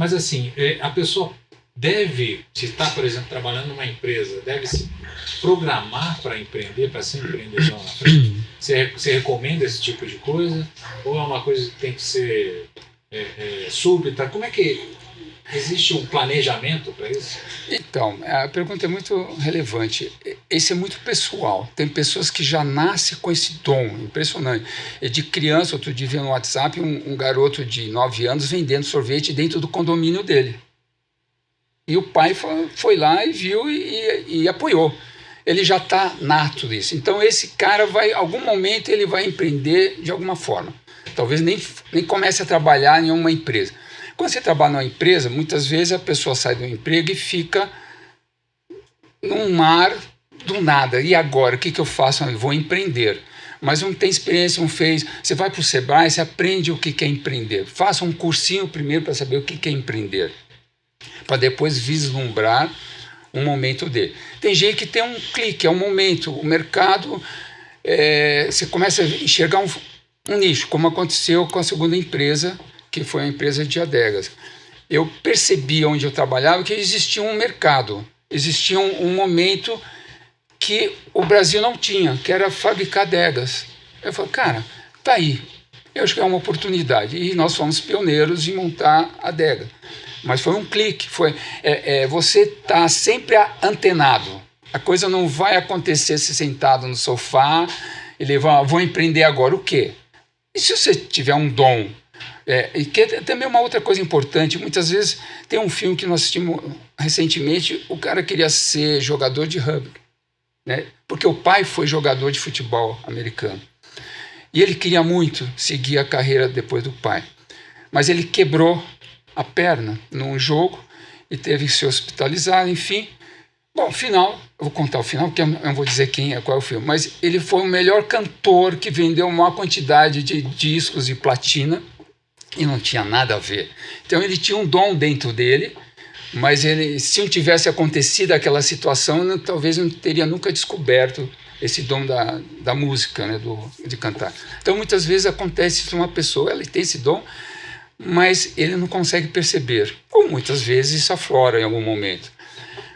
Mas assim, a pessoa deve, se está, por exemplo, trabalhando numa empresa, deve se programar para empreender, para ser empreendedor na frente? Você recomenda esse tipo de coisa? Ou é uma coisa que tem que ser súbita? Como é que existe um planejamento para isso? Então, a pergunta é muito relevante. Esse é muito pessoal. Tem pessoas que já nascem com esse dom, impressionante. De criança, outro dia vi no WhatsApp um garoto de 9 anos vendendo sorvete dentro do condomínio dele. E o pai foi lá e viu e apoiou. Ele já está nato disso. Então, esse cara vai, em algum momento, ele vai empreender de alguma forma. Talvez nem comece a trabalhar em uma empresa. Quando você trabalha numa empresa, muitas vezes a pessoa sai do emprego e fica num mar do nada. E agora, o que eu faço? Eu vou empreender. Mas não tem experiência, não fez. Você vai para o Sebrae, você aprende o que é empreender. Faça um cursinho primeiro para saber o que é empreender, para depois vislumbrar um momento dele. Tem gente que tem um clique, é um momento. O mercado, você começa a enxergar um nicho, como aconteceu com a segunda empresa, que foi a empresa de adegas. Eu percebi onde eu trabalhava que existia um mercado, existia um momento que o Brasil não tinha, que era fabricar adegas. Eu falei, cara, tá aí, eu acho que é uma oportunidade. E nós fomos pioneiros em montar a adega. Mas foi um clique, você está sempre antenado. A coisa não vai acontecer se sentado no sofá e levar, vou empreender agora, o quê? E se você tiver um dom? E que é também uma outra coisa importante, muitas vezes tem um filme que nós assistimos recentemente, o cara queria ser jogador de rugby, né? Porque o pai foi jogador de futebol americano. E ele queria muito seguir a carreira depois do pai. Mas ele quebrou a perna num jogo e teve que se hospitalizar, enfim. Bom, final, eu vou contar o final, porque eu não vou dizer qual é o filme, mas ele foi o melhor cantor que vendeu uma quantidade de discos de platina e não tinha nada a ver. Então ele tinha um dom dentro dele, mas se não tivesse acontecido aquela situação, talvez não teria nunca descoberto esse dom da música, né, de cantar. Então muitas vezes acontece isso com uma pessoa, ela tem esse dom, mas ele não consegue perceber, ou muitas vezes isso aflora em algum momento.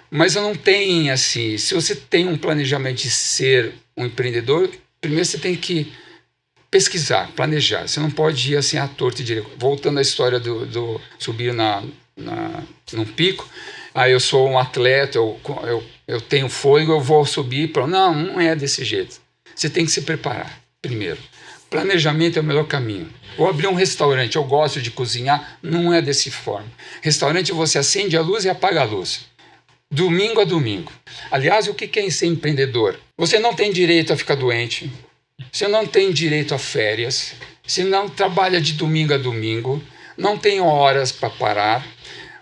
Mas eu não tenho assim, se você tem um planejamento de ser um empreendedor, primeiro você tem que pesquisar, planejar. Você não pode ir assim à torta e direito. Voltando à história do subir num pico, eu sou um atleta, eu tenho fôlego, eu vou subir. Não é desse jeito. Você tem que se preparar primeiro. Planejamento é o melhor caminho. Vou abrir um restaurante, eu gosto de cozinhar, não é desse forma. Restaurante você acende a luz e apaga a luz. Domingo a domingo. Aliás, o que é ser empreendedor? Você não tem direito a ficar doente, você não tem direito a férias, você não trabalha de domingo a domingo, não tem horas para parar,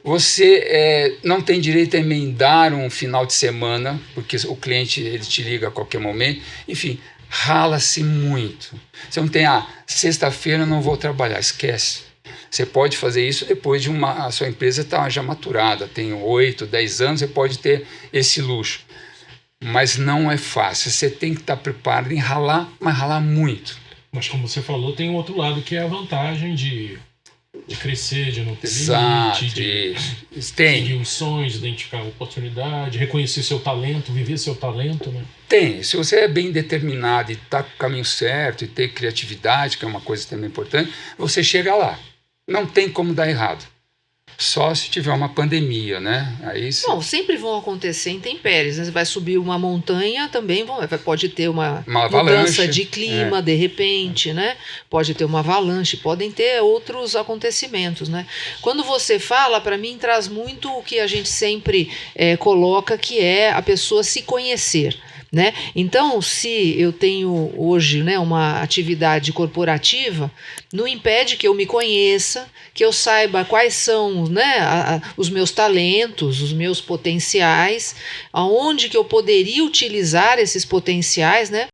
você não tem direito a emendar um final de semana, porque o cliente ele te liga a qualquer momento. Enfim, rala-se muito. Você não tem, sexta-feira eu não vou trabalhar, esquece. Você pode fazer isso depois de a sua empresa estar já maturada, tem 8, 10 anos, você pode ter esse luxo. Mas não é fácil, você tem que estar preparado em ralar, mas ralar muito. Mas como você falou, tem um outro lado que é a vantagem de crescer, de não ter Exato, limite, de seguir os sonhos, identificar a oportunidade, reconhecer seu talento, viver seu talento, né? Tem, se você é bem determinado e está com o caminho certo e ter criatividade, que é uma coisa também importante, você chega lá. Não tem como dar errado. Só se tiver uma pandemia, né? Bom, sempre vão acontecer intempéries, né? Você vai subir uma montanha, também pode ter uma mudança de clima, de repente, né? Pode ter uma avalanche, podem ter outros acontecimentos, né? Quando você fala, para mim, traz muito o que a gente sempre coloca, que é a pessoa se conhecer. Né? Então, se eu tenho hoje, né, uma atividade corporativa, não impede que eu me conheça, que eu saiba quais são, né, os meus talentos, os meus potenciais, aonde que eu poderia utilizar esses potenciais, né?